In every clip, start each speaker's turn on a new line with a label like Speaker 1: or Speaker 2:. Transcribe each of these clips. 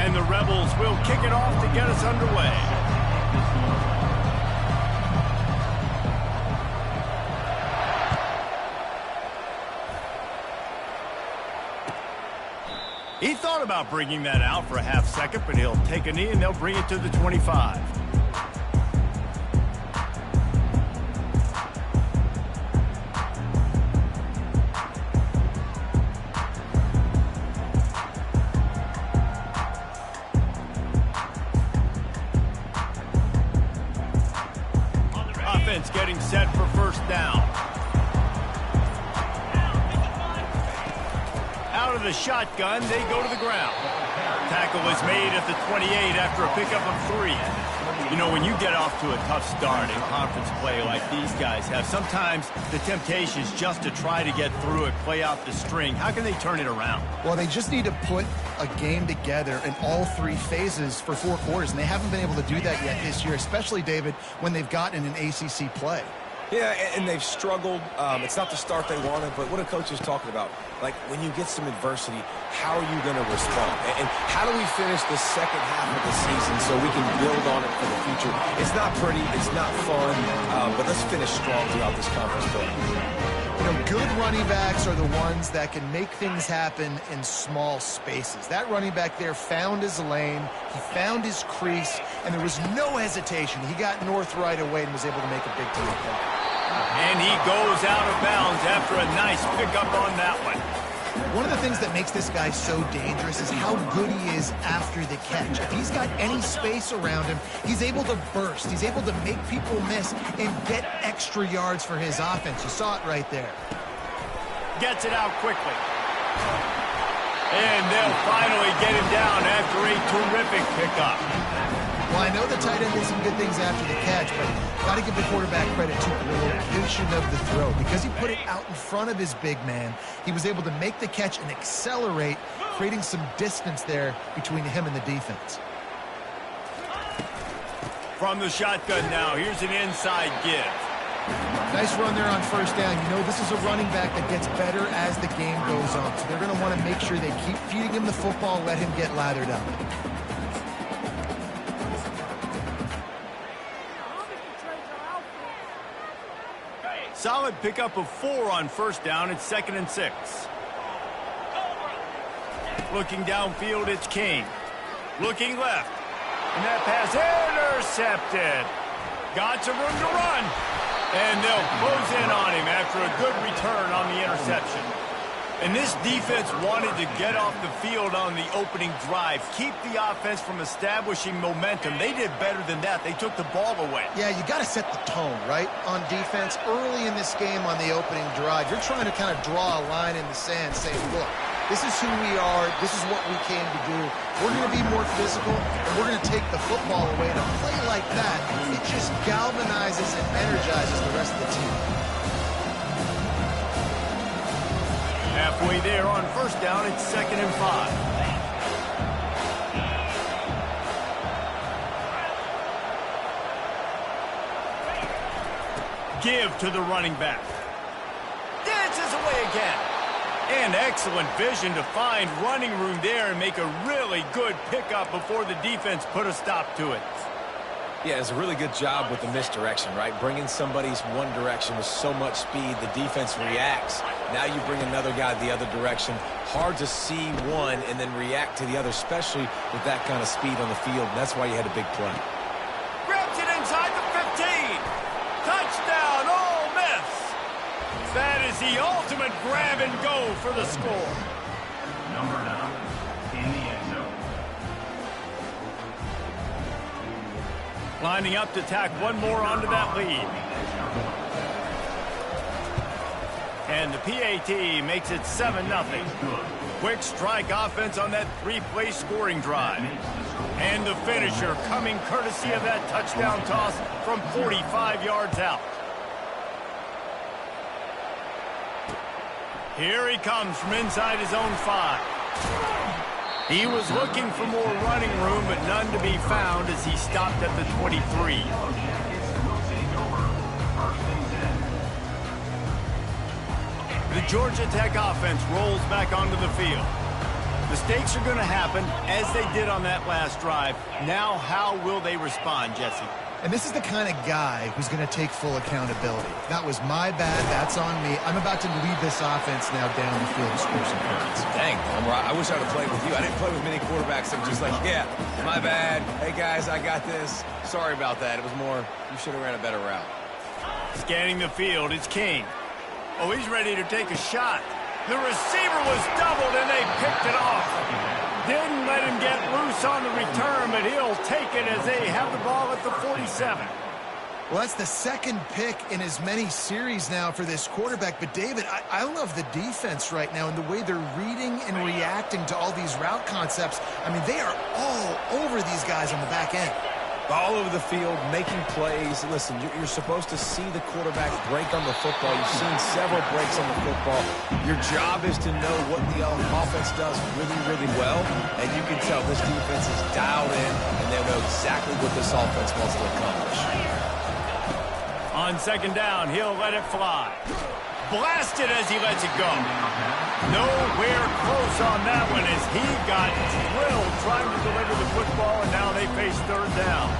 Speaker 1: And the Rebels will kick it off to get us underway. He thought about bringing that out for a half second, but he'll take a knee and they'll bring it to the 25. Offense getting set for first down. Out of the shotgun, they go to the ground. Tackle is made at the 28 after a pickup of 3. You know, when you get off to a tough start in conference play like these guys have, sometimes the temptation is just to try to get through it, play out the string. How can they turn it around?
Speaker 2: Well, they just need to put a game together in all 3 phases for 4 quarters, and they haven't been able to do that yet this year, especially, David, when they've gotten an ACC play.
Speaker 3: Yeah, and they've struggled. It's not the start they wanted, but what a coach is talking about. Like, when you get some adversity, how are you going to respond? And how do we finish the second half of the season so we can build on it for the future? It's not pretty, it's not fun, but let's finish strong throughout this conference play.
Speaker 2: You know, good running backs are the ones that can make things happen in small spaces. That running back there found his lane, he found his crease, and there was no hesitation. He got north right away and was able to make a big play.
Speaker 1: And he goes out of bounds after a nice pickup on that one.
Speaker 2: One of the things that makes this guy so dangerous is how good he is after the catch. If he's got any space around him, he's able to burst. He's able to make people miss and get extra yards for his offense. You saw it right there.
Speaker 1: Gets it out quickly. And they'll finally get him down after a terrific pickup.
Speaker 2: Well, I know the tight end did some good things after the catch, but got to give the quarterback credit too for the location of the throw. Because he put it out in front of his big man, he was able to make the catch and accelerate, creating some distance there between him and the defense.
Speaker 1: From the shotgun now, here's an inside give.
Speaker 2: Nice run there on first down. You know, this is a running back that gets better as the game goes on. So they're going to want to make sure they keep feeding him the football and let him get lathered up.
Speaker 1: Solid pickup of 4 on first down. It's 2nd and 6. Looking downfield, it's King. Looking left. And that pass intercepted. Got some room to run. And they'll close in on him after a good return on the interception. And this defense wanted to get off the field on the opening drive, keep the offense from establishing momentum. They did better than that. They took the ball away.
Speaker 2: Yeah, you got to set the tone, right, on defense. Early in this game on the opening drive, you're trying to kind of draw a line in the sand saying, look, this is who we are. This is what we came to do. We're going to be more physical, and we're going to take the football away. And a play like that, it just galvanizes and energizes the rest of the team.
Speaker 1: Halfway there on first down, it's 2nd and 5. Give to the running back. Dances away again. And excellent vision to find running room there and make a really good pickup before the defense put a stop to it.
Speaker 3: Yeah, it's a really good job with the misdirection, right? Bringing somebody's one direction with so much speed, the defense reacts. Now you bring another guy the other direction. Hard to see one and then react to the other, especially with that kind of speed on the field. That's why you had a big play.
Speaker 1: Grabs it inside the 15. Touchdown, Ole Miss. That is the ultimate grab and go for the score.
Speaker 4: Number 9 in the end zone.
Speaker 1: Lining up to tack one more onto that lead. And the PAT makes it 7-0. Quick strike offense on that 3-play scoring drive. And the finisher coming courtesy of that touchdown toss from 45 yards out. Here he comes from inside his own 5. He was looking for more running room, but none to be found as he stopped at the 23. The Georgia Tech offense rolls back onto the field. Mistakes are going to happen, as they did on that last drive. Now, how will they respond, Jesse?
Speaker 2: And this is the kind of guy who's going to take full accountability. That was my bad. That's on me. I'm about to lead this offense now down the field to score some points.
Speaker 3: Dang, Homer, I wish I would have played with you. I didn't play with many quarterbacks that were just like, yeah, my bad. Hey, guys, I got this. Sorry about that. It was more, you should have ran a better route.
Speaker 1: Scanning the field, it's King. Oh, he's ready to take a shot. The receiver was doubled, and they picked it off. Didn't let him get loose on the return, but he'll take it as they have the ball at the 47.
Speaker 2: Well, that's the second pick in as many series now for this quarterback. But, David, I love the defense right now and the way they're reading and reacting to all these route concepts. I mean, they are all over these guys on the back end.
Speaker 3: All over the field, making plays. Listen, you're supposed to see the quarterback break on the football. You've seen several breaks on the football. Your job is to know what the offense does really, really well. And you can tell this defense is dialed in, and they know exactly what this offense wants to accomplish.
Speaker 1: On second down, he'll let it fly. Blasted as he lets it go. Nowhere close on that one as he got drilled trying to deliver the football, and now they face third down.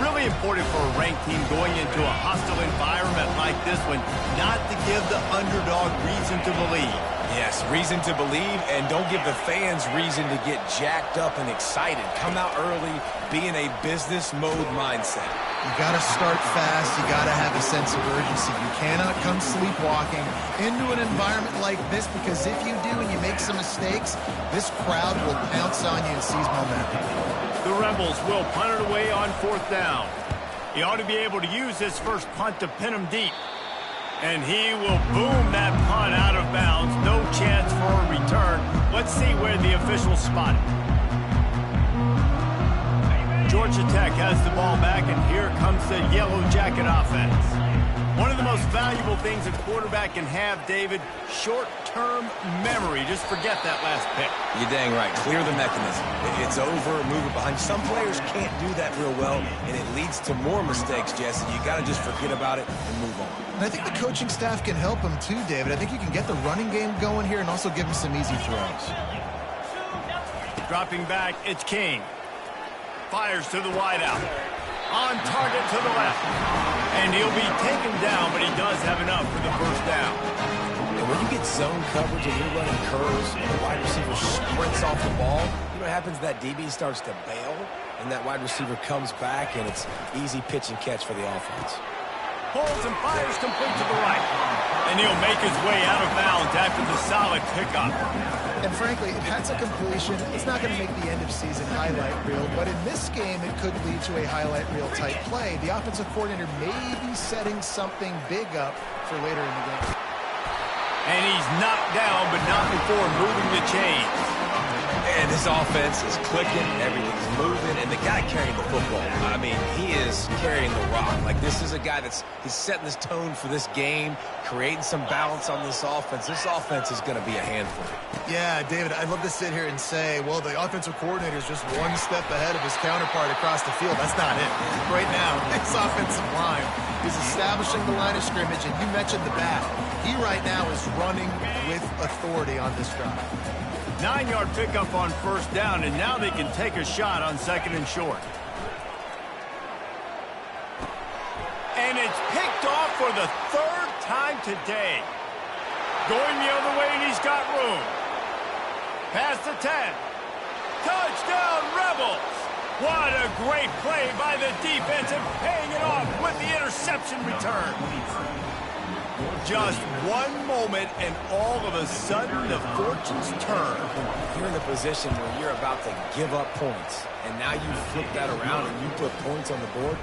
Speaker 1: Really important for a ranked team going into a hostile environment like this one, not to give the underdog reason to believe.
Speaker 3: Yes, reason to believe, and don't give the fans reason to get jacked up and excited. Come out early, be in a business mode mindset.
Speaker 2: You got to start fast. You got to have a sense of urgency. You cannot come sleepwalking into an environment like this, because if you do and you make some mistakes, this crowd will pounce on you and seize momentum.
Speaker 1: The Rebels will punt it away on fourth down. He ought to be able to use this first punt to pin him deep. And he will boom that punt out of bounds. No chance for a return. Let's see where the officials spot it. Georgia Tech has the ball back, and here comes the Yellow Jacket offense. One of the most valuable things a quarterback can have, David, short-term memory. Just forget that last pick.
Speaker 3: You're dang right. Clear the mechanism. It's over, move it behind. Some players can't do that real well, and it leads to more mistakes, Jesse. You got to just forget about it and move on.
Speaker 2: And I think the coaching staff can help him too, David. I think you can get the running game going here and also give him some easy throws.
Speaker 1: Dropping back, it's King. Fires to the wideout. On target to the left. And he'll be taken down, but he does have enough for the first down.
Speaker 3: And when you get zone coverage and you're running curls and the wide receiver sprints off the ball, you know what happens? That DB starts to bail, and that wide receiver comes back, and it's easy pitch and catch for the offense.
Speaker 1: Pulls and fires complete to the right. And he'll make his way out of bounds after the solid pickup.
Speaker 2: And frankly, if that's a completion, it's not going to make the end-of-season highlight reel. But in this game, it could lead to a highlight reel-type play. The offensive coordinator may be setting something big up for later in the game.
Speaker 1: And he's knocked down, but not before moving the chains.
Speaker 3: And this offense is clicking, everything's moving, and the guy carrying the football, I mean, he is carrying the rock. Like, this is a guy he's setting this tone for this game, creating some balance on this offense. This offense is going to be a handful.
Speaker 2: Yeah, David, I'd love to sit here and say, well, the offensive coordinator is just one step ahead of his counterpart across the field. That's not it. Right now, this offensive line is establishing the line of scrimmage, and you mentioned the back. He right now is running with authority on this drive.
Speaker 1: 9-yard pickup on first down, and now they can take a shot on second and short. And it's picked off for the third time today. Going the other way, and he's got room. Past the 10. Touchdown, Rebels! What a great play by the defense, and paying it off with the interception return. Just one moment, and all of a sudden, the fortunes turn.
Speaker 3: You're in a position where you're about to give up points, and now you flip that around and you put points on the board.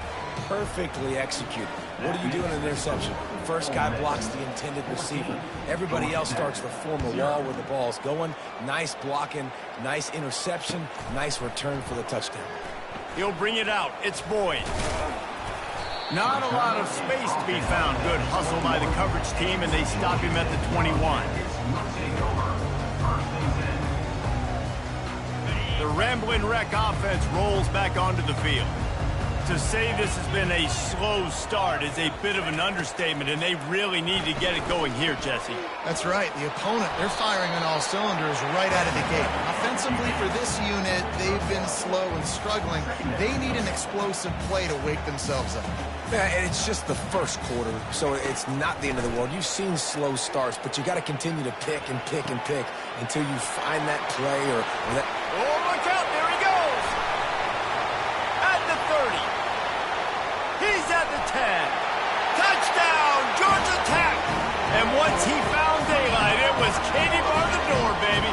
Speaker 3: Perfectly executed. What do you do in an interception? First guy blocks the intended receiver. Everybody else starts to form a wall where the ball's going. Nice blocking, nice interception, nice return for the touchdown.
Speaker 1: He'll bring it out. It's Boyd. Not a lot of space to be found. Good hustle by the coverage team, and they stop him at the 21. The Ramblin' Wreck offense rolls back onto the field. To say this has been a slow start is a bit of an understatement, and they really need to get it going here, Jesse.
Speaker 2: That's right. The opponent, they're firing on all cylinders right out of the gate. Offensively for this unit, they've been slow and struggling. They need an explosive play to wake themselves up.
Speaker 3: Yeah, and it's just the first quarter, so it's not the end of the world. You've seen slow starts, but you got to continue to pick and pick and pick until you find that play or that.
Speaker 1: Oh, look out. There he goes. At the 30. He's at the 10. Touchdown, Georgia Tech. And once he found daylight, it was Katie bar the door, baby.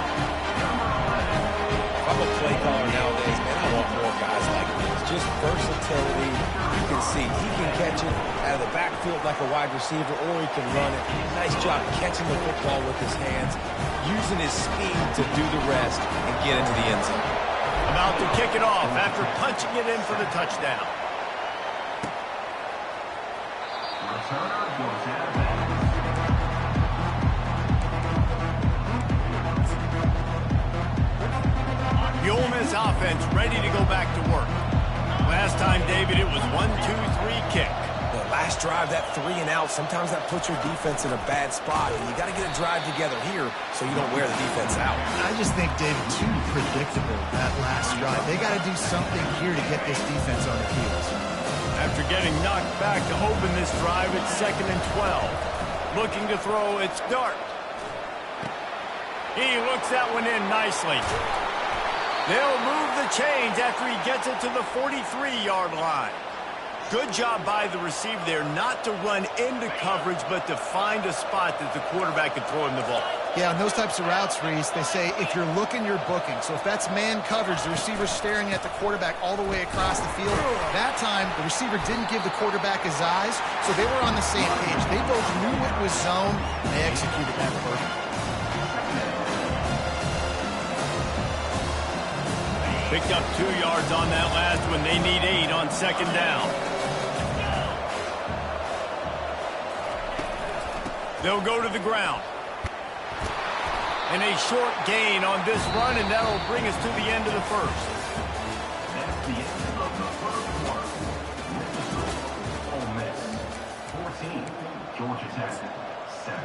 Speaker 3: If I'm a play caller nowadays, man, I want more guys like this. Just versatility. You can see he can catch it out of the backfield like a wide receiver, or he can run it. Nice job catching the football with his hands, using his speed to do the rest and get into the end zone.
Speaker 1: About to kick it off after punching it in for the touchdown.
Speaker 4: Returner goes out of bounds.
Speaker 1: The Ole Miss offense ready to go back to work. Last time, David, it was 1-2-3 kick.
Speaker 3: The last drive, that 3 and out, sometimes that puts your defense in a bad spot, and you got to get a drive together here so you don't wear the defense out.
Speaker 2: I just think, David, too predictable that last drive. They got to do something here to get this defense on their heels.
Speaker 1: After getting knocked back to open this drive, it's 2nd and 12. Looking to throw, it's Dart. He looks that one in nicely. They'll move the chains after he gets it to the 43-yard line. Good job by the receiver there not to run into coverage, but to find a spot that the quarterback can throw him the ball.
Speaker 2: Yeah, on those types of routes, Reese, they say if you're looking, you're booking. So if that's man coverage, the receiver's staring at the quarterback all the way across the field. That time, the receiver didn't give the quarterback his eyes, so they were on the same page. They both knew it was zone, and they executed that perfectly.
Speaker 1: Picked up 2 yards on that last one. They need 8 on 2nd down. They'll go to the ground. And a short gain on this run, and that'll bring us to the end of the first.
Speaker 4: That's the end of the first quarter. Ole Miss 14, Georgia Tech 7.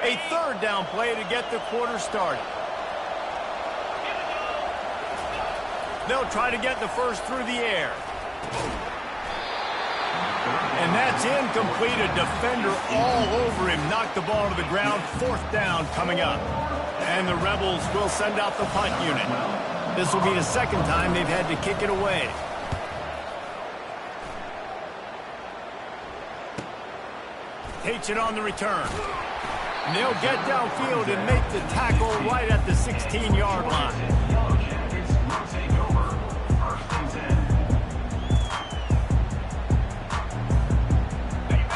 Speaker 1: A 3rd down play to get the quarter started. They'll try to get the first through the air. And that's incomplete. A defender all over him. Knocked the ball to the ground. 4th down coming up. And the Rebels will send out the punt unit. This will be the 2nd time they've had to kick it away. Takes it on the return. And they'll get downfield and make the tackle right at the 16-yard line.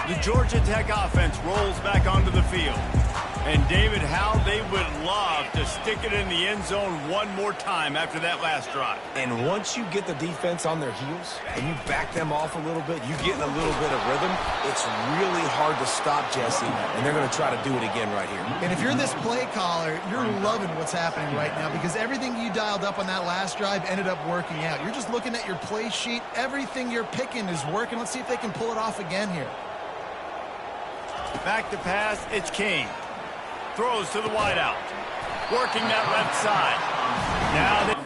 Speaker 1: The Georgia Tech offense rolls back onto the field. And David, how they would love to stick it in the end zone one more time after that last drive.
Speaker 3: And once you get the defense on their heels and you back them off a little bit, you get in a little bit of rhythm, it's really hard to stop, Jesse, and they're going to try to do it again right here.
Speaker 2: And if you're this play caller, you're loving what's happening right now because everything you dialed up on that last drive ended up working out. You're just looking at your play sheet. Everything you're picking is working. Let's see if they can pull it off again here.
Speaker 1: Back to pass, it's King. Throws to the wideout. Working that left side. Now they...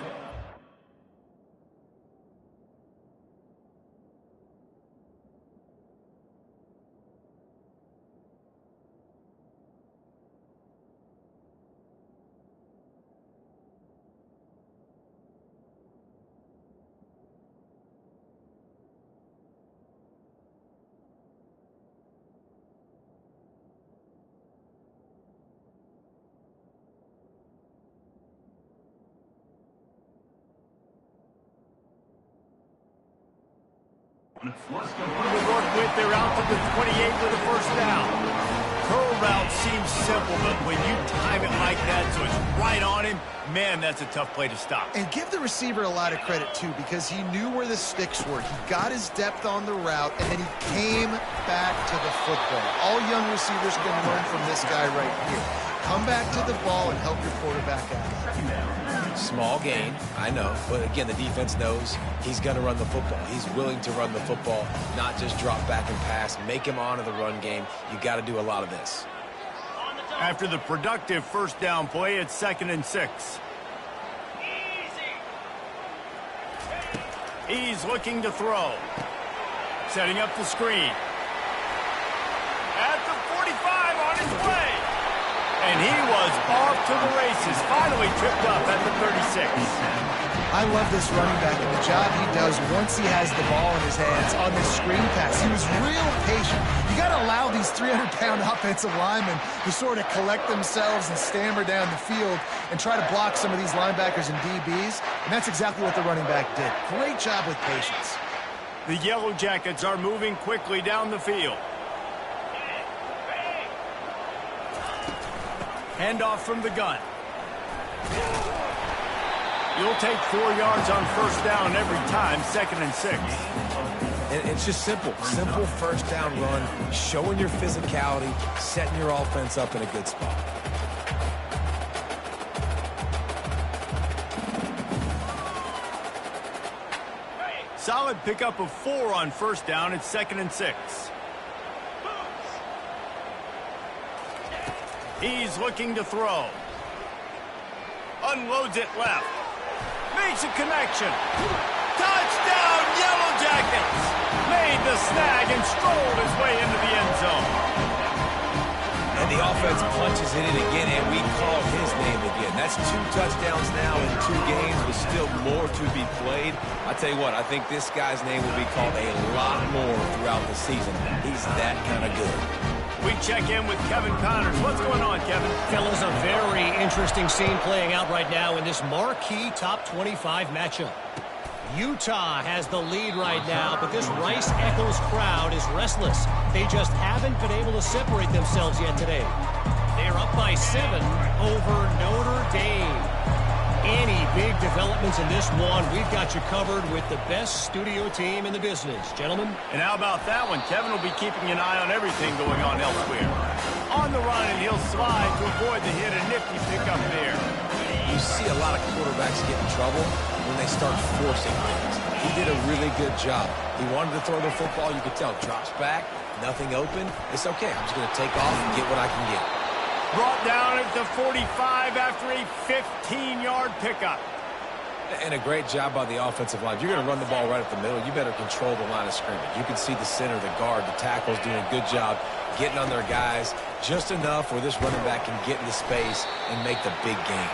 Speaker 1: To work with, they're out to the 28 with a 1st down. Curl route seems simple, but when you time it like that so it's right on him, man, that's a tough play to stop.
Speaker 2: And give the receiver a lot of credit, too, because he knew where the sticks were. He got his depth on the route, and then he came back to the football. All young receivers can learn from this guy right here. Come back to the ball and help your quarterback out.
Speaker 3: Small gain, I know. But again, the defense knows he's going to run the football. He's willing to run the football, not just drop back and pass. Make him honor the run game. You got to do a lot of this.
Speaker 1: After the productive first down play, it's 2nd and 6. He's looking to throw. Setting up the screen. At the 45 on his way. And he was off to the races. Finally tripped up at the 36.
Speaker 2: I love this running back and the job he does once he has the ball in his hands on this screen pass. He was real patient. You got to allow these 300-pound offensive linemen to sort of collect themselves and stammer down the field and try to block some of these linebackers and DBs. And that's exactly what the running back did. Great job with patience.
Speaker 1: The Yellow Jackets are moving quickly down the field. Handoff from the gun. You'll take 4 yards on first down every time, 2nd and 6.
Speaker 3: And it's just simple. Simple first down run, showing your physicality, setting your offense up in a good spot.
Speaker 1: Solid pickup of 4 on first down. It's 2nd and 6. He's looking to throw. Unloads it left. Makes a connection. Touchdown, Yellow Jackets! Made the snag and strolled his way into the end zone.
Speaker 3: And the offense punches it in again, and we call his name again. That's 2 touchdowns now in 2 games, with still more to be played. I tell you what, I think this guy's name will be called a lot more throughout the season. He's that kind of good.
Speaker 1: We check in with Kevin Connors. What's going on, Kevin?
Speaker 5: Fellas, a very interesting scene playing out right now in this marquee top 25 matchup. Utah has the lead right now, but this Rice Echoes crowd is restless. They just haven't been able to separate themselves yet today. They're up by 7 over Notre Dame. Any big developments in this one, we've got you covered with the best studio team in the business. Gentlemen?
Speaker 1: And how about that one? Kevin will be keeping an eye on everything going on elsewhere. On the run, and he'll slide to avoid the hit. A nifty pickup there.
Speaker 3: You see a lot of quarterbacks get in trouble when they start forcing things. He did a really good job. He wanted to throw the football. You could tell. Drops back, nothing open. It's okay. I'm just going to take off and get what I can get.
Speaker 1: Brought down at the 45 after a 15-yard pickup.
Speaker 3: And a great job by the offensive line. If you're going to run the ball right up the middle, you better control the line of scrimmage. You can see the center, the guard, the tackles doing a good job getting on their guys just enough where this running back can get into space and make the big game.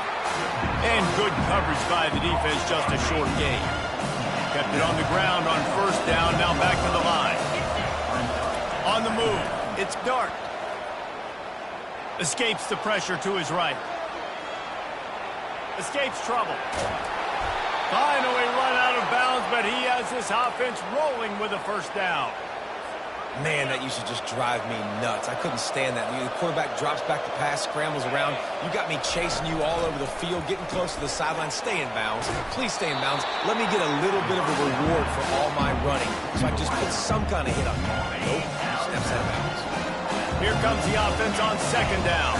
Speaker 1: And good coverage by the defense, just a short gain. Kept it on the ground on first down, now back to the line. On the move, it's Dart. Escapes the pressure to his right. Escapes trouble. Finally run out of bounds, but he has this offense rolling with a first down.
Speaker 3: Man, that used to just drive me nuts. I couldn't stand that. The quarterback drops back the pass, scrambles around. You got me chasing you all over the field, getting close to the sideline. Stay in bounds. Please stay in bounds. Let me get a little bit of a reward for all my running, so I can just put some kind of hit on you. Nope. Steps out of bounds.
Speaker 1: Here comes the offense on second down.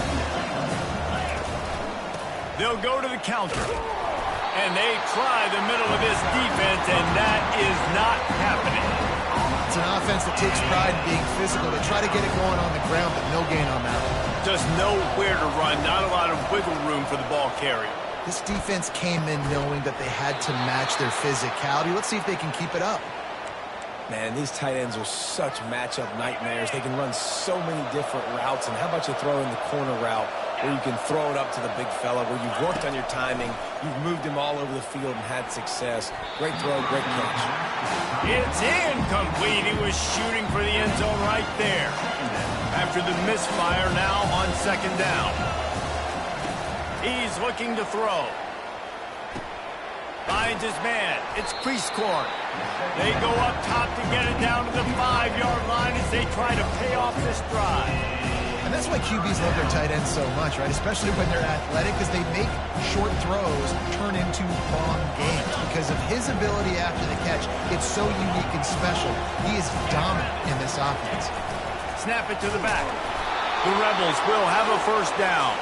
Speaker 1: They'll go to the counter. And they try the middle of this defense, and that is not happening.
Speaker 2: It's an offense that takes pride in being physical. They try to get it going on the ground, but no gain on that one.
Speaker 1: Just nowhere to run, not a lot of wiggle room for the ball carrier.
Speaker 2: This defense came in knowing that they had to match their physicality. Let's see if they can keep it up.
Speaker 3: Man, these tight ends are such matchup nightmares. They can run so many different routes. And how about you throw in the corner route where you can throw it up to the big fella, where you've worked on your timing, you've moved him all over the field and had success. Great throw, great catch.
Speaker 1: It's incomplete. He was shooting for the end zone right there. After the misfire, now on second down. He's looking to throw. Finds his man. It's Priestcorn. They go up top to get it down to the 5-yard line as they try to pay off this drive.
Speaker 2: And that's why QBs love their tight ends so much, right? Especially when they're athletic, because they make short throws turn into long games. Because of his ability after the catch, it's so unique and special. He is dominant in this offense.
Speaker 1: Snap it to the back. The Rebels will have a first down.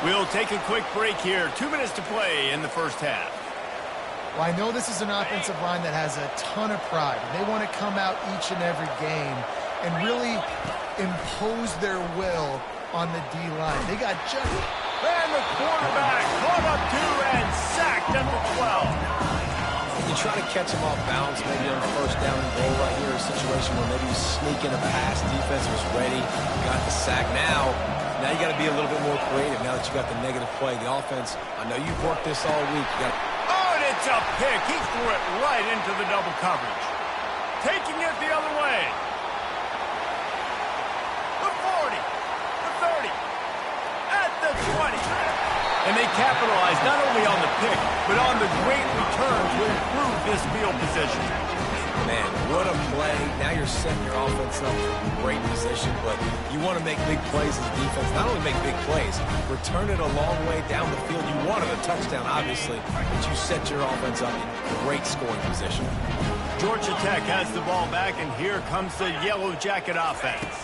Speaker 1: We'll take a quick break here. 2 minutes to play in the first half.
Speaker 2: Well, I know this is an offensive line that has a ton of pride. And they want to come out each and every game and really impose their will on the D-line. They got just...
Speaker 1: And the quarterback caught up to and sacked at the 12.
Speaker 3: You try to catch him off balance, maybe on the first down and goal right here, a situation where maybe you sneak in a pass, defense was ready, got the sack. Now you got to be a little bit more creative now that you got the negative play. The offense, I know you've worked this all week.
Speaker 1: Oh, and it's a pick. He threw it right into the double coverage. Taking it the other way. The 40, the 30, at the 20. And they capitalized not only on the pick, but on the great return to improve this field position.
Speaker 3: Man, what a play. Now you're setting your offense up for great position, but you want to make big plays as a defense. Not only make big plays, return it a long way down the field. You wanted a touchdown, obviously, but you set your offense up in great scoring position.
Speaker 1: Georgia Tech has the ball back, and here comes the Yellow Jacket offense.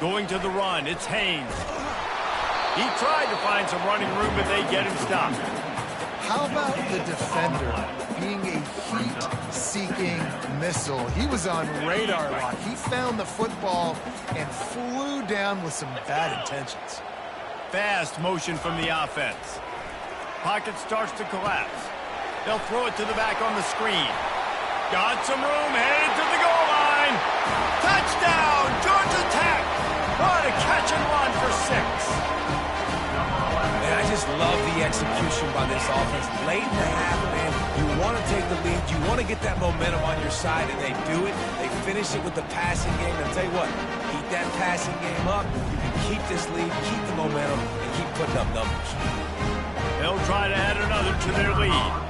Speaker 1: Going to the run, it's Haynes. He tried to find some running room, but they get him stopped.
Speaker 2: How about the defender being a heat-seeking missile? He was on radar lock. He found the football and flew down with some bad intentions.
Speaker 1: Fast motion from the offense. Pocket starts to collapse. They'll throw it to the back on the screen. Got some room, headed to the goal line. Touchdown, Georgia Tech! What a catch and run for 6.
Speaker 3: And I just love the execution by this offense. Late in the half, man, you want to take the lead. You want to get that momentum on your side, and they do it. They finish it with the passing game. And I'll tell you what, keep that passing game up. You can keep this lead, keep the momentum, and keep putting up numbers.
Speaker 1: They'll try to add another to their lead.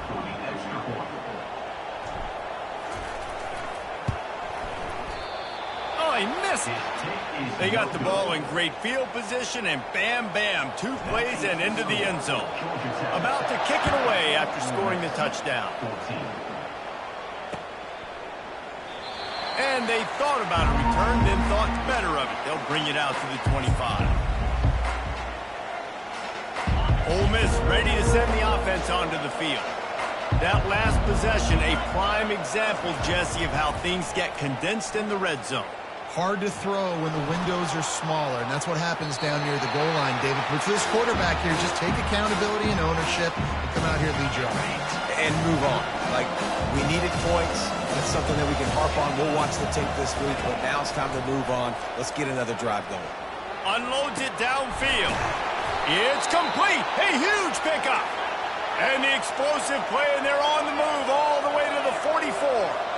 Speaker 1: Oh, he missed it. They got the ball in great field position, and bam, bam, 2 plays and into the end zone. About to kick it away after scoring the touchdown. And they thought about a return, then thought better of it. They'll bring it out to the 25. Ole Miss ready to send the offense onto the field. That last possession, a prime example, Jesse, of how things get condensed in the red zone.
Speaker 2: Hard to throw when the windows are smaller, and that's what happens down near the goal line, David. But for this quarterback here, just take accountability and ownership and come out here and lead your offense.
Speaker 3: And move on. Like, we needed points. That's something that we can harp on. We'll watch the tape this week, but now it's time to move on. Let's get another drive going.
Speaker 1: Unloads it downfield. It's complete. A huge pickup. And the explosive play, and they're on the move all the way to the 44.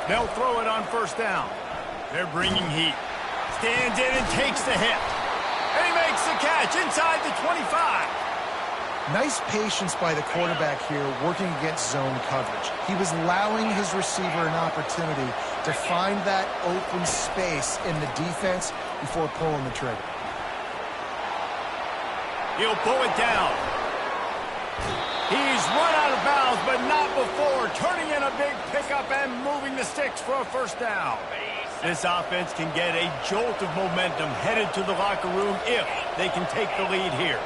Speaker 1: They'll throw it on first down. They're bringing heat. Stands in and takes the hit. And he makes the catch inside the 25.
Speaker 2: Nice patience by the quarterback here working against zone coverage. He was allowing his receiver an opportunity to find that open space in the defense before pulling the trigger.
Speaker 1: He'll pull it down. He's run out of bounds, but not before turning in a big pickup and moving the sticks for a first down. This offense can get a jolt of momentum headed to the locker room if they can take the lead here.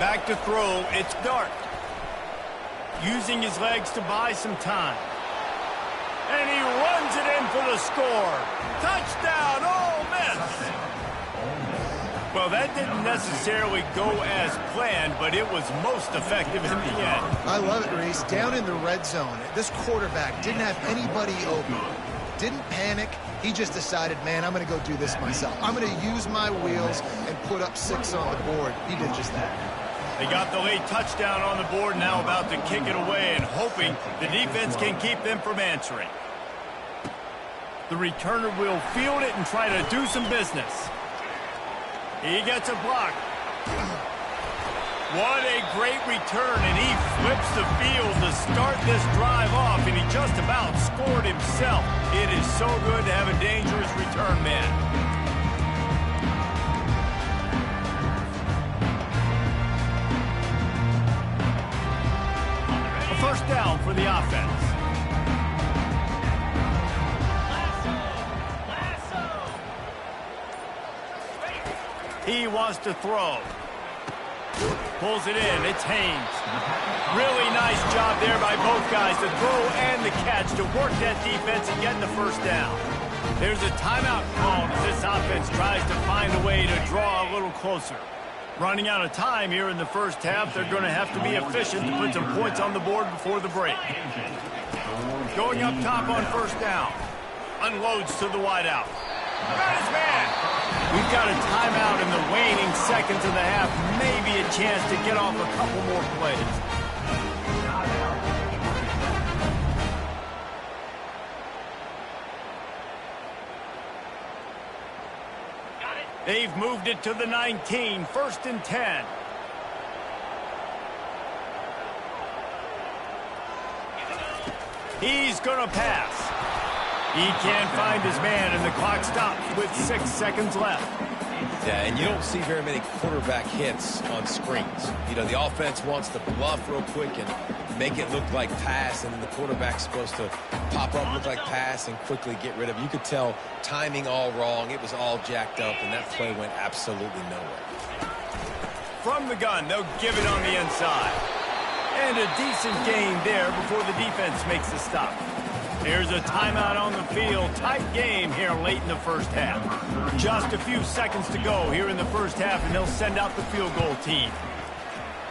Speaker 1: Back to throw, it's Dart. Using his legs to buy some time. And he runs it in for the score. Touchdown, Ole Miss! Well, that didn't necessarily go as planned, but it was most effective in the end.
Speaker 2: I love it, Reese. Down in the red zone, this quarterback didn't have anybody open. Didn't panic. He just decided, man, I'm going to go do this myself. I'm going to use my wheels and put up 6 on the board. He did just that.
Speaker 1: They got the late touchdown on the board, now about to kick it away and hoping the defense can keep them from answering. The returner will field it and try to do some business. He gets a block. What a great return, and he flips the field to start this drive off, and he just about scored himself. It is so good to have a dangerous return man. A first down for the offense. He wants to throw. Pulls it in. It's Haynes. Really nice job there by both guys, the throw and the catch, to work that defense and get the first down. There's a timeout called as this offense tries to find a way to draw a little closer. Running out of time here in the first half, they're going to have to be efficient to put some points on the board before the break. Going up top on first down. Unloads to the wideout. Got his man. We've got a timeout in the waning seconds of the half. Maybe a chance to get off a couple more plays. They've moved it to the 19, 1st and 10. He's going to pass. He can't find his man, and the clock stops with 6 seconds left.
Speaker 3: Yeah, and you don't see very many quarterback hits on screens. You know, the offense wants to bluff real quick and make it look like pass, and the quarterback's supposed to pop up, look like pass, and quickly get rid of it. You could tell timing all wrong. It was all jacked up, and that play went absolutely nowhere.
Speaker 1: From the gun, they'll give it on the inside. And a decent gain there before the defense makes the stop. Here's a timeout on the field. Tight game here late in the first half. Just a few seconds to go here in the first half, and they'll send out the field goal team.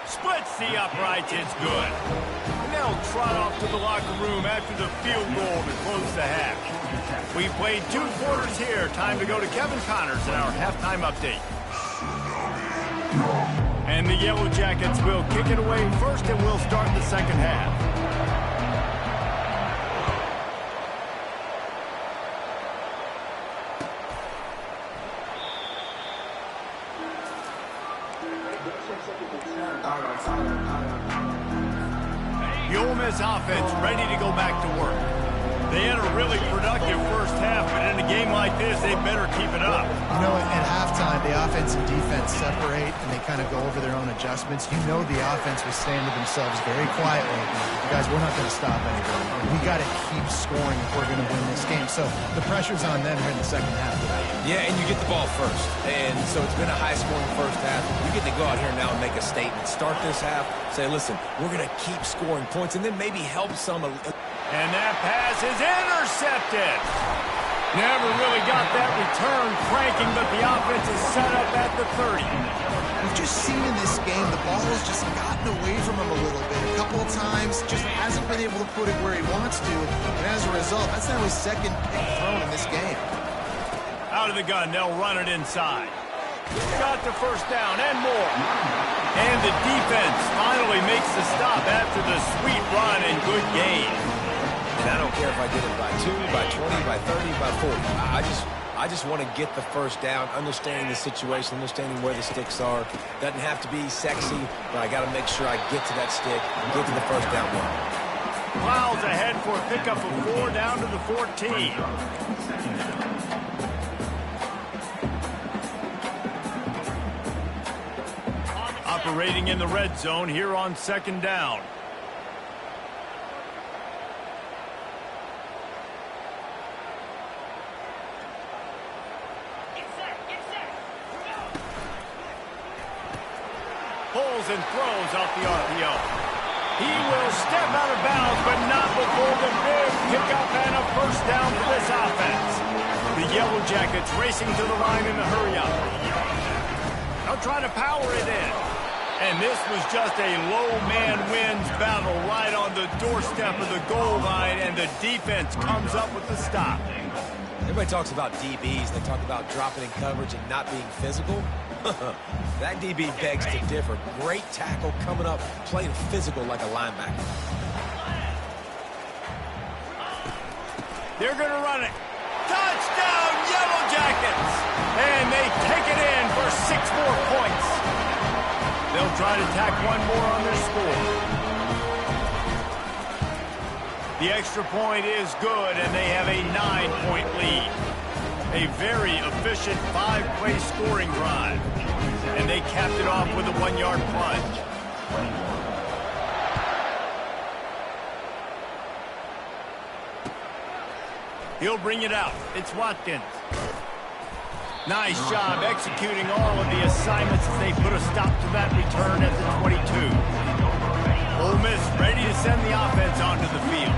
Speaker 1: Splits the uprights. It's good. And they'll trot off to the locker room after the field goal to close the half. We've played 2 quarters here. Time to go to Kevin Connors in our halftime update. And the Yellow Jackets will kick it away first, and we'll start the second half. The Ole Miss offense ready to go back to work. They had a really productive first half, but in a game like this, they better keep it up.
Speaker 2: You know, at halftime, the offense and defense separate, and they kind of go over their own adjustments. You know the offense was saying to themselves very quietly, guys, we're not going to stop anybody. We got to keep scoring if we're going to win this game. So the pressure's on them here in the second half.
Speaker 3: Yeah, and you get the ball first. And so it's been a high-scoring first half. You get to go out here now and make a statement. Start this half, say, listen, we're going to keep scoring points, and then maybe help some.
Speaker 1: And that pass is intercepted. Never really got that return cranking, but the offense is set up at the 30.
Speaker 2: We've just seen in this game the ball has just gotten away from him a little bit. A couple of times, just hasn't been able to put it where he wants to. And as a result, that's now his second pick thrown in this game.
Speaker 1: Out of the gun, they'll run it inside. Got the first down and more. And the defense finally makes the stop after the sweet run and good gain.
Speaker 3: And I don't care if I did it by 2, by 20, by 30, by 40. I just want to get the first down, understanding the situation, understanding where the sticks are. Doesn't have to be sexy, but I got to make sure I get to that stick and get to the first down one.
Speaker 1: Miles ahead for a pickup of 4 down to the 14. Operating in the red zone here on second down. Pulls and throws off the RPO. He will step out of bounds, but not before the big pickup and a first down for this offense. The Yellow Jackets racing to the line in a hurry-up. They'll try to power it in. And this was just a low man wins battle right on the doorstep of the goal line, and the defense comes up with the stop.
Speaker 3: Everybody talks about DBs. They talk about dropping in coverage and not being physical. That DB begs to differ. Great tackle coming up, playing physical like a linebacker.
Speaker 1: They're going to run it. Touchdown, Yellow Jackets! And they take it in for 6 more points. They'll try to tack one more on their score. The extra point is good, and they have a 9-point lead. A very efficient 5-play scoring drive. And they capped it off with a 1-yard plunge. He'll bring it out. It's Watkins. Nice job executing all of the assignments as they put a stop to that return at the 22. Ole Miss ready to send the offense onto the field.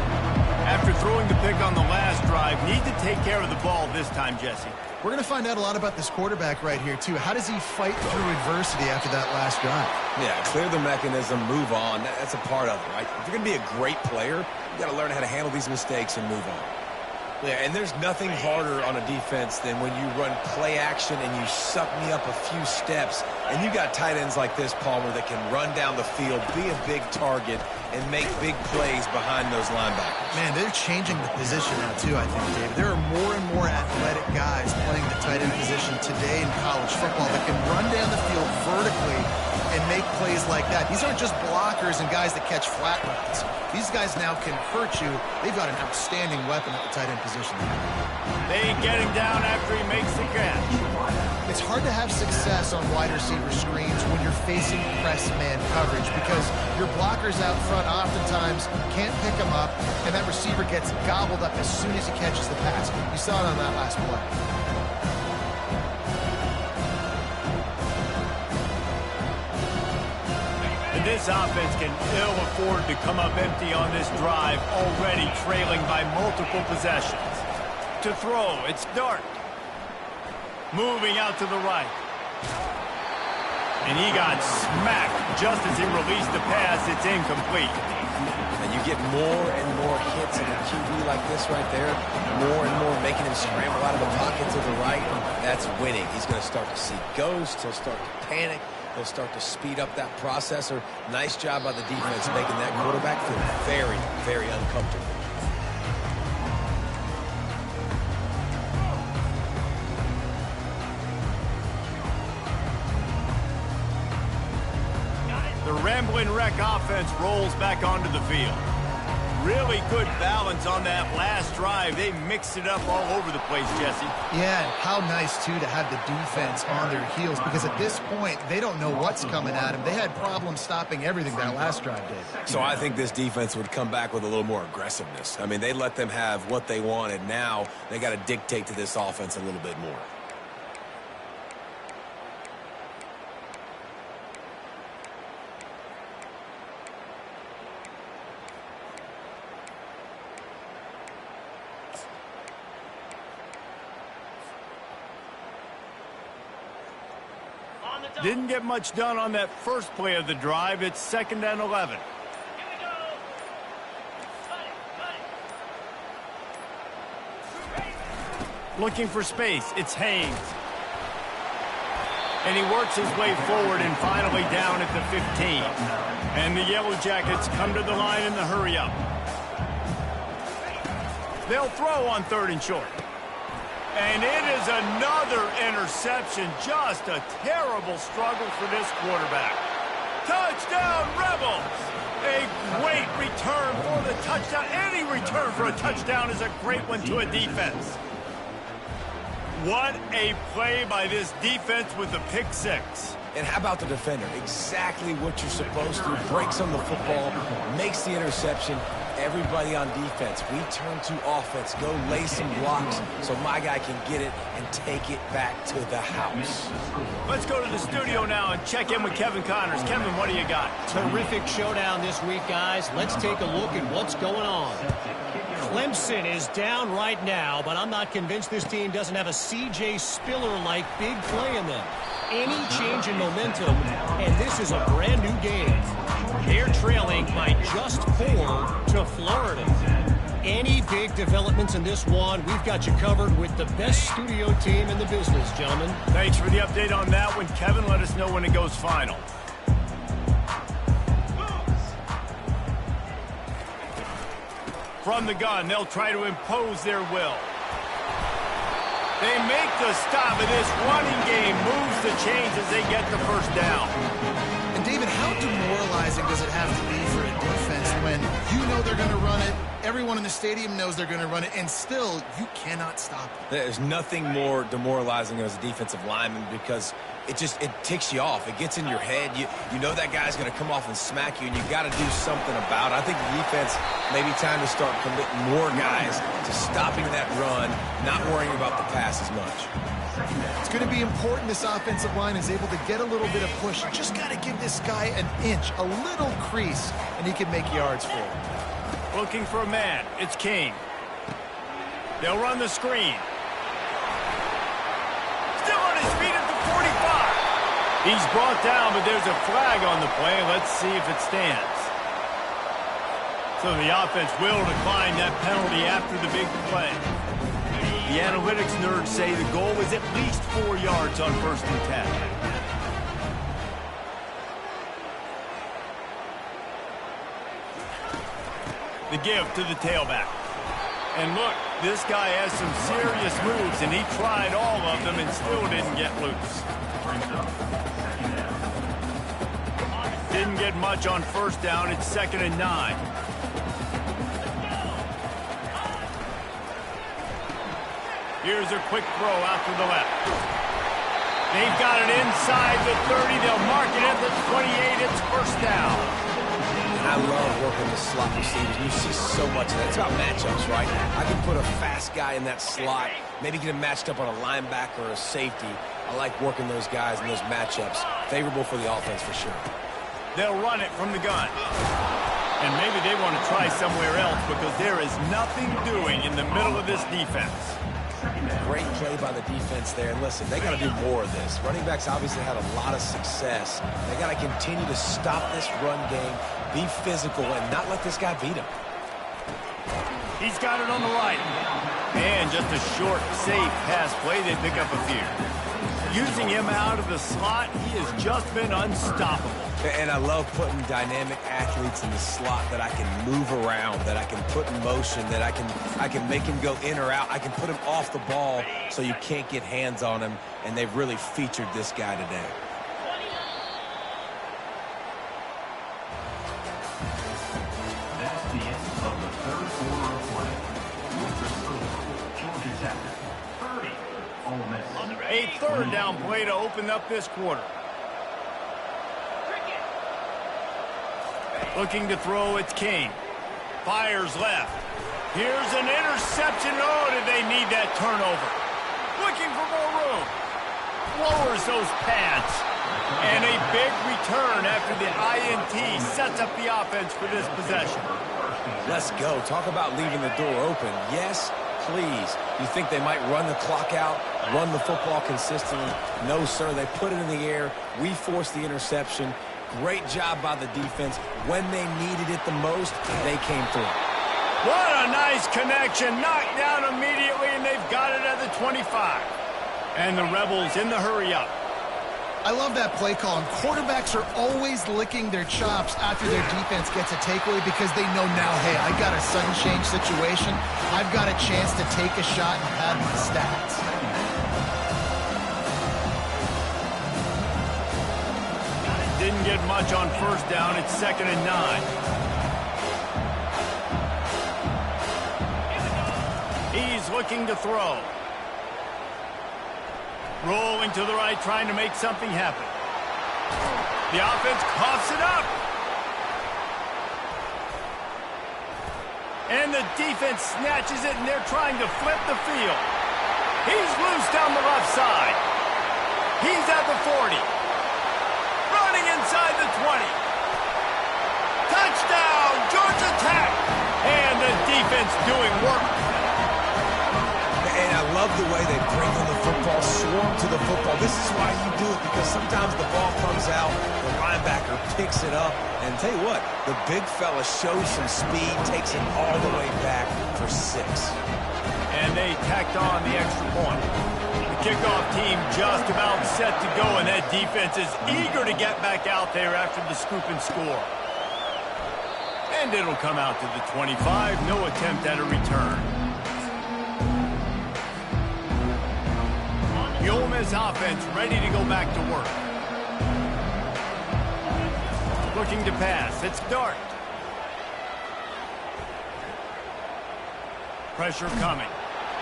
Speaker 1: After throwing the pick on the last drive, need to take care of the ball this time, Jesse.
Speaker 2: We're going to find out a lot about this quarterback right here, too. How does he fight through adversity after that last drive?
Speaker 3: Yeah, clear the mechanism, move on. That's a part of it, right? If you're going to be a great player, you got to learn how to handle these mistakes and move on. Yeah, and there's nothing harder on a defense than when you run play action and you suck me up a few steps, and you got tight ends like this, Palmer, that can run down the field, be a big target, and make big plays behind those linebackers.
Speaker 2: Man, they're changing the position now, too, I think, David. There are more and more athletic guys playing the tight end position today in college football that can run down the field vertically and make plays like that. These aren't just blockers and guys that catch flat routes. These guys now can hurt you. They've got an outstanding weapon at the tight end position.
Speaker 1: They ain't getting down after he makes the catch.
Speaker 2: It's hard to have success on wide receiver screens when you're facing press man coverage because your blockers out front oftentimes can't pick them up, and that receiver gets gobbled up as soon as he catches the pass. You saw it on that last play.
Speaker 1: And this offense can ill afford to come up empty on this drive, already trailing by multiple possessions. To throw, it's Dart. Moving out to the right. And he got smacked just as he released the pass. It's incomplete.
Speaker 3: And you get more and more hits in a QB like this right there, more and more making him scramble out of the pocket to the right. That's winning. He's going to start to see ghosts. He'll start to panic. He'll start to speed up that processor. Nice job by the defense making that quarterback feel very, very uncomfortable.
Speaker 1: The Rambling Wreck offense rolls back onto the field. Really good balance on that last drive. They mixed it up all over the place, Jesse.
Speaker 2: Yeah, and how nice, too, to have the defense on their heels because at this point, they don't know what's coming at them. They had problems stopping everything that last drive did.
Speaker 3: So I think this defense would come back with a little more aggressiveness. I mean, they let them have what they wanted. Now they got to dictate to this offense a little bit more.
Speaker 1: Didn't get much done on that first play of the drive. It's 2nd and 11. Looking for space. It's Haynes. And he works his way forward and finally down at the 15. And the Yellow Jackets come to the line in the hurry-up. They'll throw on 3rd and short. And it is another interception. Just a terrible struggle for this quarterback. Touchdown, Rebels! A great return for the touchdown. Any return for a touchdown is a great one to a defense. What a play by this defense with the pick six.
Speaker 3: And how about the defender? Exactly what you're supposed to. Breaks on the football, makes the interception. Everybody on defense, we turn to offense. Go lay some blocks so my guy can get it and take it back to the house.
Speaker 1: Let's go to the studio now and check in with Kevin Connors. Kevin, what do you got?
Speaker 5: Terrific showdown this week, guys. Let's take a look at what's going on. Clemson is down right now, but I'm not convinced this team doesn't have a C.J. Spiller-like big play in them. Any change in momentum, and this is a brand new game. They're trailing by just 4 to Florida. Any big developments in this one, we've got you covered with the best studio team in the business, gentlemen.
Speaker 1: Thanks for the update on that one, Kevin. Let us know when it goes final. From the gun, they'll try to impose their will. They make the stop, and this running game moves the chains as they get the first down.
Speaker 2: And David, how demoralizing does it have to be for a defense when you know they're going to run it, everyone in the stadium knows they're going to run it, and still you cannot stop it?
Speaker 3: There's nothing more demoralizing as a defensive lineman because it ticks you off. It gets in your head. You know that guy's going to come off and smack you, and you got to do something about it. I think the defense may be time to start committing more guys to stopping that run, not worrying about the pass as much.
Speaker 2: It's going to be important this offensive line is able to get a little bit of push. You just got to give this guy an inch, a little crease, and he can make yards for it.
Speaker 1: Looking for a man. It's King. They'll run the screen. Still on his feet at the 45. He's brought down, but there's a flag on the play. Let's see if it stands. So the offense will decline that penalty after the big play. The analytics nerds say the goal was at least 4 yards on 1st and 10. The give to the tailback. And look, this guy has some serious moves, and he tried all of them and still didn't get loose. Didn't get much on 1st down. It's 2nd and 9. Here's a quick throw out to the left. They've got it inside the 30. They'll mark it at the 28. It's 1st down.
Speaker 3: I love working the slot receivers. You see so much of that. It's about matchups, right? I can put a fast guy in that slot, maybe get him matched up on a linebacker or a safety. I like working those guys in those matchups. Favorable for the offense for sure.
Speaker 1: They'll run it from the gun. And maybe they want to try somewhere else because there is nothing doing in the middle of this defense.
Speaker 3: Great play by the defense there. And listen, they got to do more of this. Running backs obviously had a lot of success. They got to continue to stop this run game, be physical, and not let this guy beat him.
Speaker 1: He's got it on the right. And just a short, safe pass play. They pick up a few. Using him out of the slot, he has just been unstoppable.
Speaker 3: And I love putting dynamic athletes in the slot that I can move around, that I can put in motion, that I can make him go in or out. I can put him off the ball so you can't get hands on him, and they've really featured this guy today.
Speaker 4: That's the end of the 3rd quarter of play. With the score, Georgia Tech 30, Ole Miss.
Speaker 1: A 3rd down play to open up this quarter. Looking to throw, it's King. Fires left. Here's an interception. Oh, did they need that turnover? Looking for more room. Lowers those pads. And a big return after the INT sets up the offense for this possession.
Speaker 3: Let's go. Talk about leaving the door open. Yes, please. You think they might run the clock out, run the football consistently? No, sir. They put it in the air. We forced the interception. Great job by the defense. When they needed it the most, they came through.
Speaker 1: What a nice connection. Knocked down immediately, and they've got it at the 25. And the Rebels in the hurry-up.
Speaker 2: I love that play call. And quarterbacks are always licking their chops after their defense gets a takeaway because they know now, hey, I got a sudden change situation. I've got a chance to take a shot and have my stats.
Speaker 1: Didn't get much on 1st down. It's 2nd and 9. He's looking to throw. Rolling to the right, trying to make something happen. The offense coughs it up. And the defense snatches it, and they're trying to flip the field. He's loose down the left side. He's at the 40. Running inside the 20. Touchdown, Georgia Tech. And the defense doing work.
Speaker 3: And I love the way they bring on the football, swarm to the football. This is why you do it, because sometimes the ball comes out, the linebacker picks it up, and tell you what, the big fella shows some speed, takes it all the way back for 6.
Speaker 1: And they tacked on the extra point. The kickoff team just about set to go, and that defense is eager to get back out there after the scoop and score. And it'll come out to the 25. No attempt at a return. The Ole Miss offense ready to go back to work. Looking to pass. It's Dart. Pressure coming.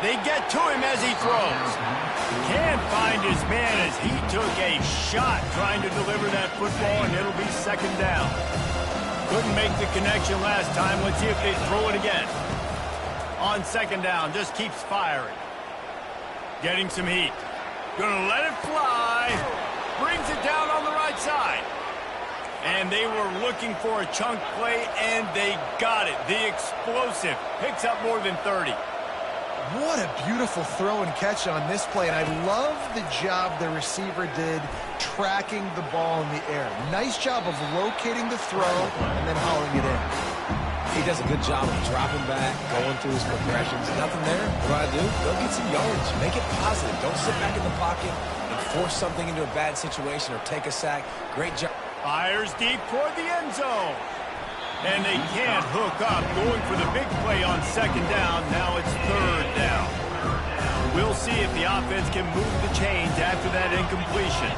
Speaker 1: They get to him as he throws. Can't find his man as he took a shot trying to deliver that football, and it'll be 2nd down. Couldn't make the connection last time. Let's see if they throw it again. On 2nd down, just keeps firing. Getting some heat. Gonna let it fly. Brings it down on the right side. And they were looking for a chunk play, and they got it. The explosive picks up more than 30.
Speaker 2: What a beautiful throw and catch on this play, and I love the job the receiver did tracking the ball in the air. Nice job of locating the throw and then hauling it in.
Speaker 3: He does a good job of dropping back, going through his progressions. Nothing there. What do? Go get some yards. Make it positive. Don't sit back in the pocket and force something into a bad situation or take a sack. Great job.
Speaker 1: Fires deep toward the end zone. And they can't hook up. Going for the big play on second down. Now it's third down. We'll see if the offense can move the chains after that incompletion.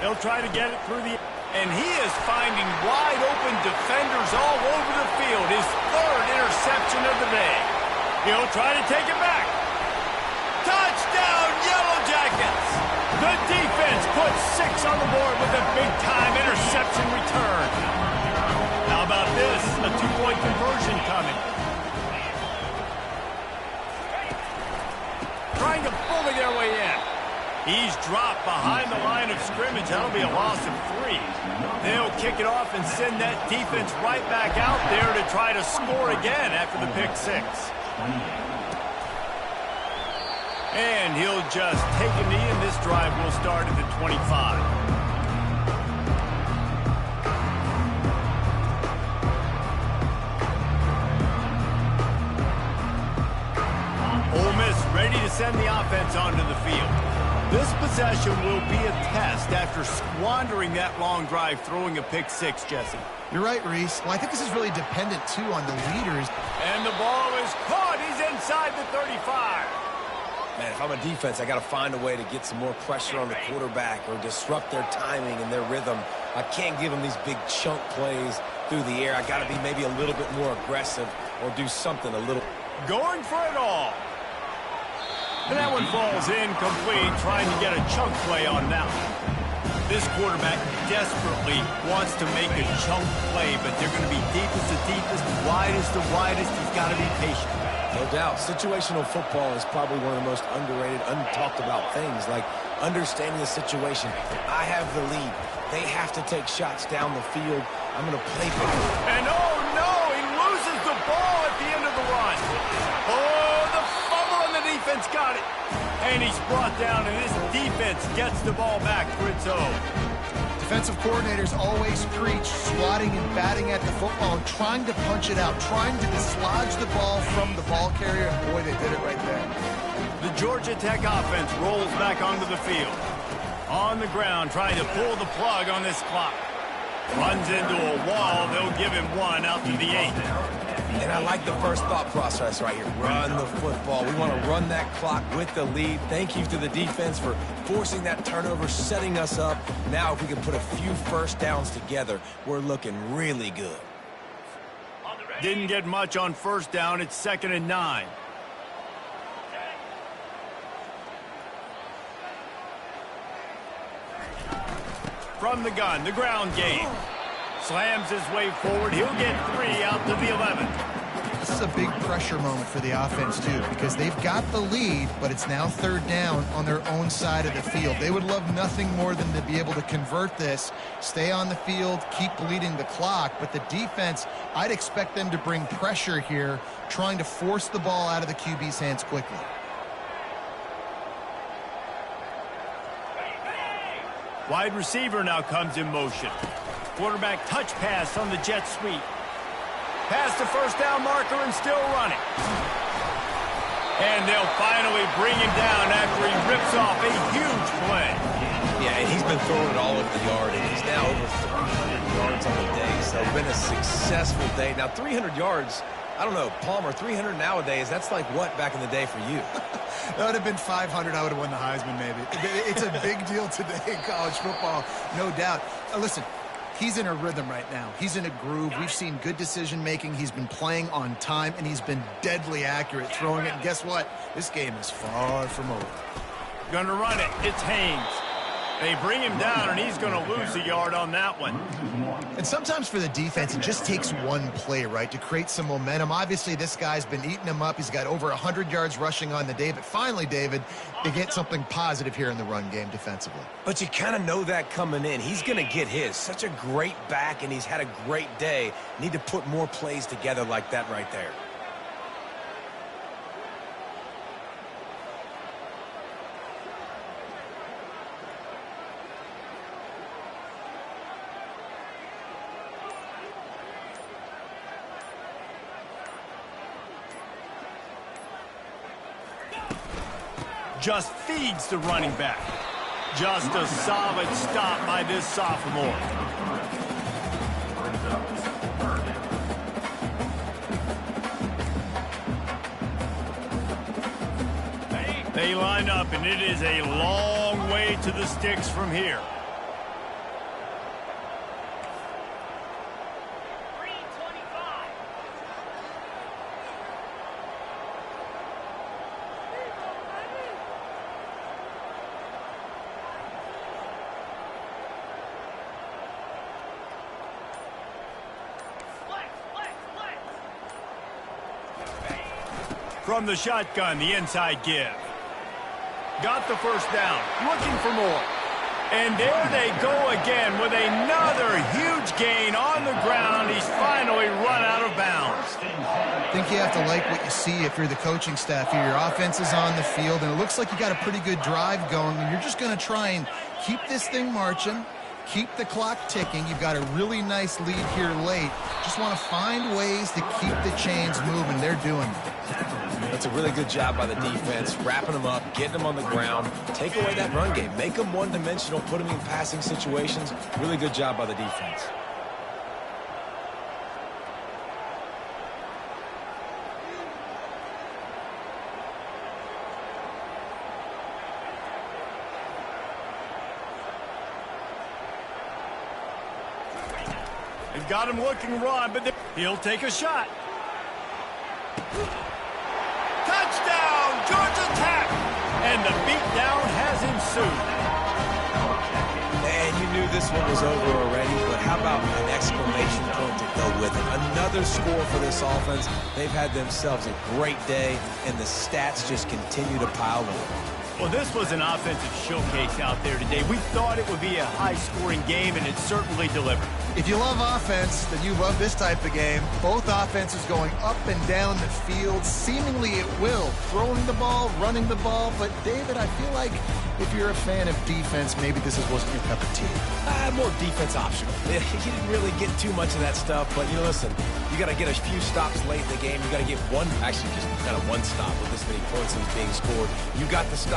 Speaker 1: They'll try to get it through the... And he is finding wide open defenders all over the field. His third interception of the day. He'll try to take it back. Touchdown, Yellow Jackets! The defense puts 6 on the board with a big-time interception return. How about this? A 2-point conversion coming. Trying to bully their way in. He's dropped behind the line of scrimmage. That'll be a loss of 3. They'll kick it off and send that defense right back out there to try to score again after the pick 6. And he'll just take a knee, and this drive will start at the 25. Ole Miss ready to send the offense onto the field. This possession will be a test after squandering that long drive throwing a pick 6, Jesse.
Speaker 2: You're right, Reese. Well, I think this is really dependent, too, on the leaders.
Speaker 1: And the ball is caught. He's inside the 35.
Speaker 3: Man, if I'm a defense, I got to find a way to get some more pressure on the quarterback or disrupt their timing and their rhythm. I can't give them these big chunk plays through the air. I got to be maybe a little bit more aggressive or do something a little...
Speaker 1: Going for it all. And that one falls incomplete, trying to get a chunk play on that one. This quarterback desperately wants to make a chunk play, but they're going to be deepest to deepest, widest to widest. He's got to be patient.
Speaker 3: No doubt. Situational football is probably one of the most underrated, untalked about things, like understanding the situation. I have the lead. They have to take shots down the field. I'm going to play for them.
Speaker 1: And oh no, he loses the ball at the end of the run. Oh, the fumble, and the defense got it. And he's brought down, and his defense gets the ball back for its own.
Speaker 2: Defensive coordinators always preach swatting and batting at the football and trying to punch it out, trying to dislodge the ball from the ball carrier, and boy, they did it right there.
Speaker 1: The Georgia Tech offense rolls back onto the field. On the ground, trying to pull the plug on this clock. Runs into a wall. They'll give him 1 out to the 8.
Speaker 3: And I like the first thought process right here. Run the football. We want to run that clock with the lead. Thank you to the defense for forcing that turnover, setting us up. Now, if we can put a few first downs together, we're looking really good.
Speaker 1: Didn't get much on first down. It's 2nd and 9. From the gun, the ground game. Slams his way forward. He'll get 3 out to the 11.
Speaker 2: This is a big pressure moment for the offense, too, because they've got the lead, but it's now 3rd down on their own side of the field. They would love nothing more than to be able to convert this, stay on the field, keep bleeding the clock, but the defense, I'd expect them to bring pressure here, trying to force the ball out of the QB's hands quickly.
Speaker 1: Wide receiver now comes in motion. Quarterback touch pass on the jet sweep. Past the first down marker and still running. And they'll finally bring him down after he rips off a huge play.
Speaker 3: Yeah, and he's been throwing it all over the yard, and he's now over 300 yards on the day. So it's been a successful day. Now, 300 yards, I don't know, Palmer, 300 nowadays, that's like what back in the day for you?
Speaker 2: That would have been 500. I would have won the Heisman, maybe. It's a big deal today in college football, no doubt. Listen, he's in a rhythm right now. He's in a groove. We've seen good decision-making. He's been playing on time, and he's been deadly accurate throwing it. And guess what? This game is far from over.
Speaker 1: Gonna run it. It's Haynes. They bring him down, and he's going to lose a yard on that one.
Speaker 2: And sometimes for the defense, it just takes one play, right, to create some momentum. Obviously, this guy's been eating him up. He's got over 100 yards rushing on the day. But finally, David, they get something positive here in the run game defensively.
Speaker 3: But you kind of know that coming in. He's going to get his. Such a great back, and he's had a great day. Need to put more plays together like that right there.
Speaker 1: Just feeds the running back. Just a solid stop by this sophomore. They line up, and it is a long way to the sticks from here. From the shotgun, the inside give. Got the first down, looking for more. And there they go again with another huge gain on the ground. He's finally run out of bounds.
Speaker 2: I think you have to like what you see if you're the coaching staff here. Your offense is on the field, and it looks like you got a pretty good drive going, and you're just going to try and keep this thing marching, keep the clock ticking. You've got a really nice lead here late. Just want to find ways to keep the chains moving. They're doing it.
Speaker 3: That's a really good job by the defense, wrapping them up, getting them on the ground, take away that run game, make them one-dimensional, put them in passing situations. Really good job by the defense.
Speaker 1: They've got him looking run, but he'll take a shot. Touchdown, Georgia Tech! And the beatdown has ensued.
Speaker 3: And you knew this one was over already, but how about an exclamation point to go with it? Another score for this offense. They've had themselves a great day, and the stats just continue to pile on.
Speaker 1: Well, this was an offensive showcase out there today. We thought it would be a high-scoring game, and it certainly delivered.
Speaker 2: If you love offense, then you love this type of game. Both offenses going up and down the field, seemingly at will. Throwing the ball, running the ball. But, David, I feel like if you're a fan of defense, maybe this wasn't your cup of tea.
Speaker 3: More defense optional. He didn't really get too much of that stuff, but, listen, you got to get a few stops late in the game. You got to get one, actually just kind of one stop with this many points being scored. You got the stop.